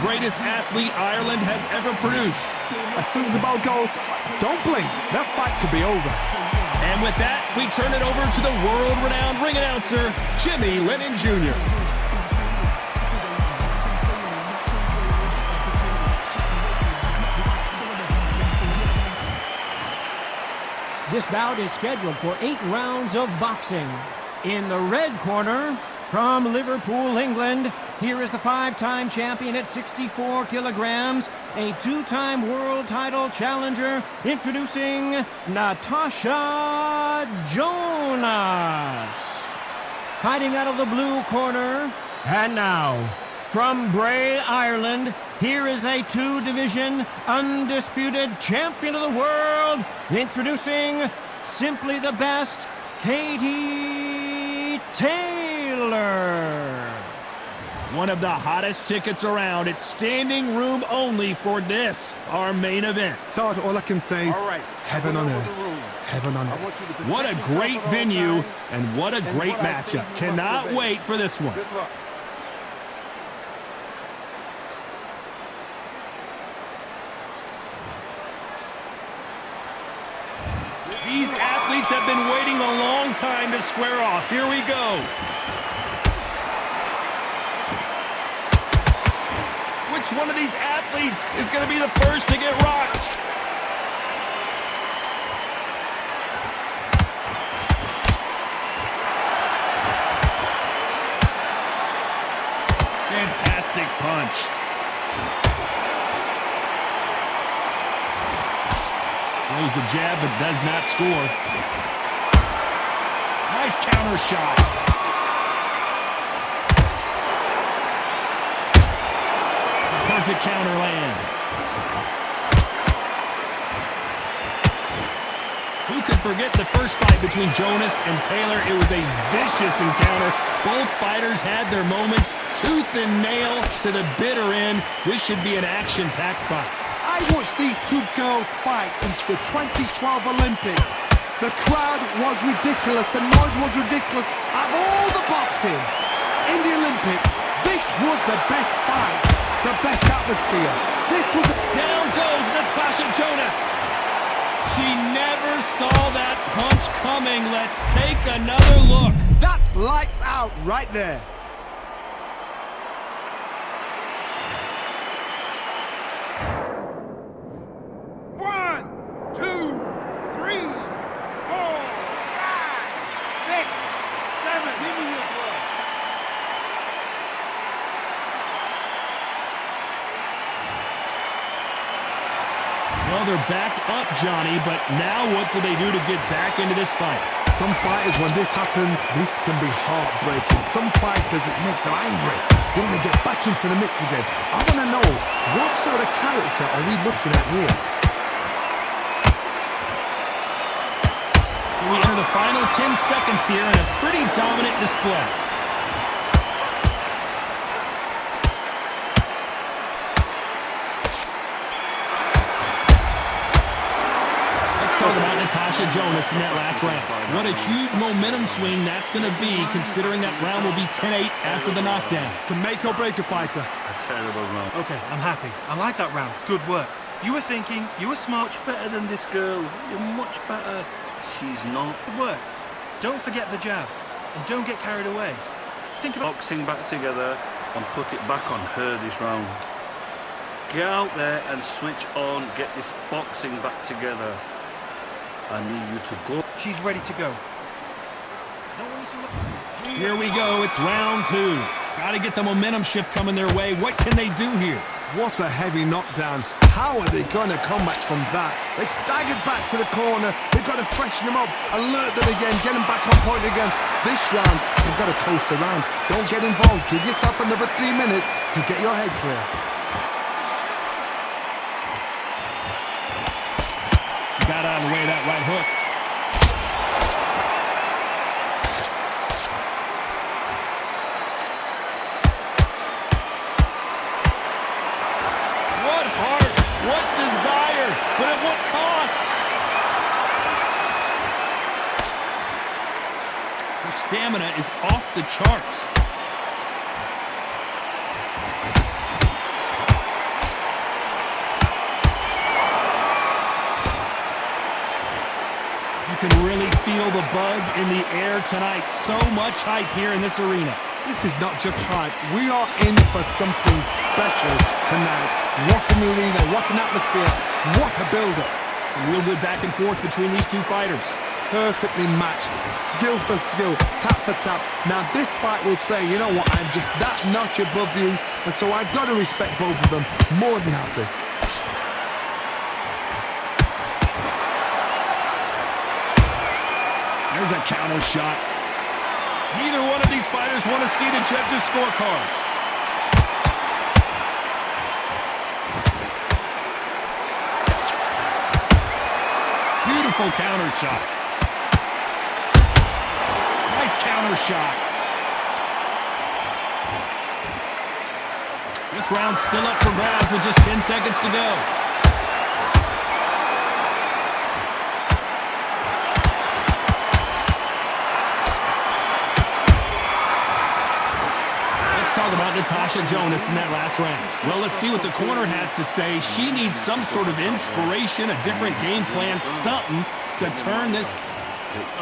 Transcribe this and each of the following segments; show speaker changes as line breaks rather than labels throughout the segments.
greatest athlete Ireland has ever produced.
As soon as the ball goes, don't blink. That fight could be over.
And with that, we turn it over to the world-renowned ring announcer, Jimmy Lennon Jr.
This bout is scheduled for 8 rounds of boxing. In the red corner, from Liverpool, England, here is the 5-time champion at 64 kilograms, a 2-time world title challenger, introducing Natasha Jonas. Fighting out of the blue corner, and now, from Bray, Ireland, here is a 2-division undisputed champion of the world, introducing simply the best, Katie Taylor.
One of the hottest tickets around. It's standing room only for this, our main event.
Todd, all I can say, heaven on earth. Heaven on earth.
What a great venue, and what a great matchup. Cannot wait for this one. These athletes have been waiting a long time to square off. Here we go. Which one of these athletes is going to be the first to get rocked? Fantastic punch. Throws the jab, but does not score. Nice counter shot. Perfect counter lands. Who could forget the first fight between Jonas and Taylor? It was a vicious encounter. Both fighters had their moments, tooth and nail to the bitter end. This should be an action-packed fight.
I watched these two girls fight in the 2012 Olympics. The crowd was ridiculous. The noise was ridiculous. Of all the boxing in the Olympics, this was the best fight, the best atmosphere. This was
Down goes Natasha Jonas. She never saw that punch coming. Let's take another look.
That's lights out right there.
Well, they're back up, Johnny, but now what do they do to get back into this fight?
Some fighters, when this happens, this can be heartbreaking. Some fighters, it makes them angry. They want to get back into the mix again. I want to know, what sort of character are we looking at here?
We enter the final 10 seconds here in a pretty dominant display. Talk about Natasha Jonas in that last round. What a huge momentum swing that's going to be, considering that round will be 10-8 after the knockdown.
Can make or break a fighter.
A terrible round.
Okay, I'm happy. I like that round. Good work. You were thinking, you were smart.
Much better than this girl. You're much better. She's not.
Good work. Don't forget the jab. And don't get carried away. Think about
Boxing back together and put it back on her this round. Get out there and switch on. Get this boxing back together. I need you to go.
she's ready to go.
Here we go, it's round 2. Gotta get the momentum shift coming their way. What can they do here?
What a heavy knockdown. How are they going to come back from that? They staggered back to the corner. They've got to freshen them up, alert them again, get them back on point again. This round, they've got to coast around. Don't get involved. Give yourself another 3 minutes to get your head clear.
She got out of the way of that right hook. What heart, what desire, but at what cost? Her stamina is off the charts. can really feel the buzz in the air tonight. So much hype here in this arena.
This is not just hype. We are in for something special tonight. What an arena, what an atmosphere, what a build-up.
Some real good back and forth between these two fighters.
Perfectly matched, skill for skill, tap for tap. Now this fight will say, you know what, I'm just that notch above you, and so I've got to respect both of them more than happy.
There's a counter shot. Neither one of these fighters want to see the judges' scorecards. Beautiful counter shot. Nice counter shot. This round's still up for grabs with just 10 seconds to go. Talk about Natasha Jonas in that last round. Well, let's see what the corner has to say. She needs some sort of inspiration, a different game plan, something to turn this.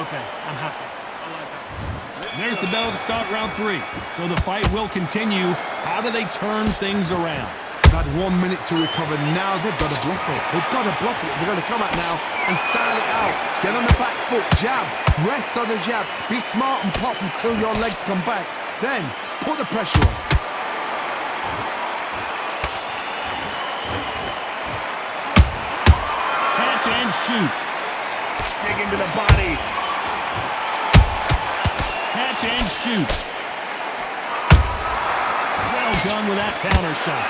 Okay, I'm happy. I like that.
There's the bell to start round 3. So the fight will continue. How do they turn things around?
That 1 minute to recover. Now they've got to bluff it. They've got to bluff it. They've got to come out now and style it out. Get on the back foot, jab, rest on the jab. Be smart and pop until your legs come back. Then put the pressure on.
Catch and shoot. Dig into the body. Catch and shoot. Well done with that counter shot.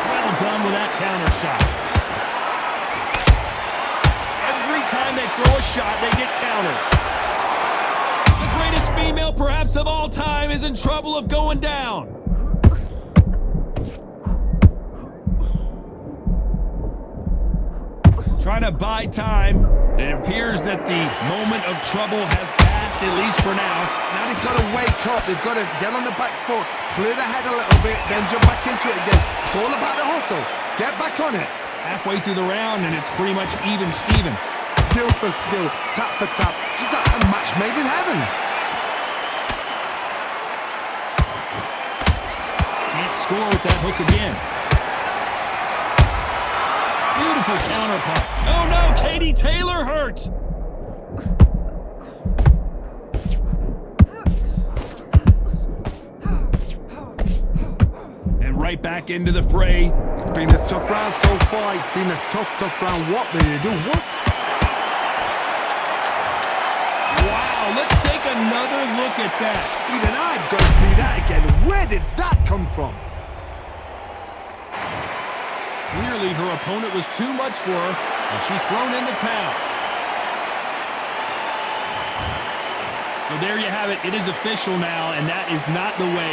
Well done with that counter shot. Time they throw a shot, they get countered. The greatest female perhaps of all time is in trouble of going down. Trying to buy time. It appears that the moment of trouble has passed, at least for now.
Now they've got to wake up. They've got to get on the back foot, clear the head a little bit, then jump back into it again. It's all about the hustle. Get back on it.
Halfway through the round, and it's pretty much even Steven.
Skill for skill, tap for tap. Just like a match made in heaven.
Can't score with that hook again. Beautiful counter pump. Oh no, Katie Taylor hurt. And right back into the fray.
It's been a tough round so far. It's been a tough round. What did they do? What?
Wow, let's take another look at that.
Even I've got to see that again. Where did that come from?
Clearly, her opponent was too much for her, and she's thrown in the towel. So there you have it. It is official now, and that is not the way